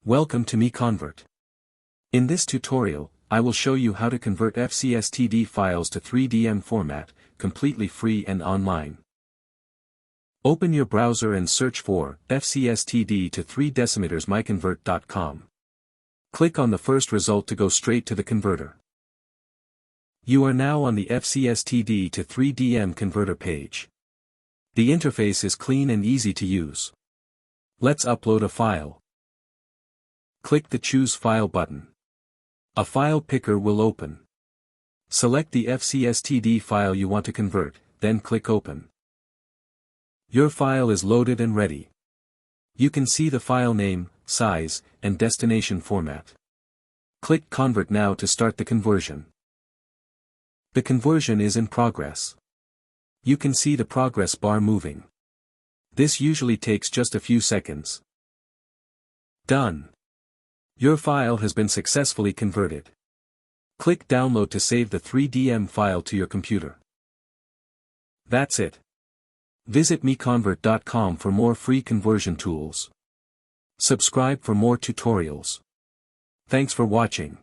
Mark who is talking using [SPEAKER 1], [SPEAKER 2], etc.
[SPEAKER 1] Welcome to MiConvert. In this tutorial, I will show you how to convert FCSTD files to 3DM format, completely free and online. Open your browser and search for FCSTD to 3 decimeters MiConvert.com. Click on the first result to go straight to the converter. You are now on the FCSTD to 3DM converter page. The interface is clean and easy to use. Let's upload a file. Click the Choose File button. A file picker will open. Select the FCSTD file you want to convert, then click Open. Your file is loaded and ready. You can see the file name, size, and destination format. Click Convert now to start the conversion. The conversion is in progress. You can see the progress bar moving. This usually takes just a few seconds. Done. Your file has been successfully converted. Click Download to save the 3DM file to your computer. That's it. Visit MiConvert.com for more free conversion tools. Subscribe for more tutorials. Thanks for watching.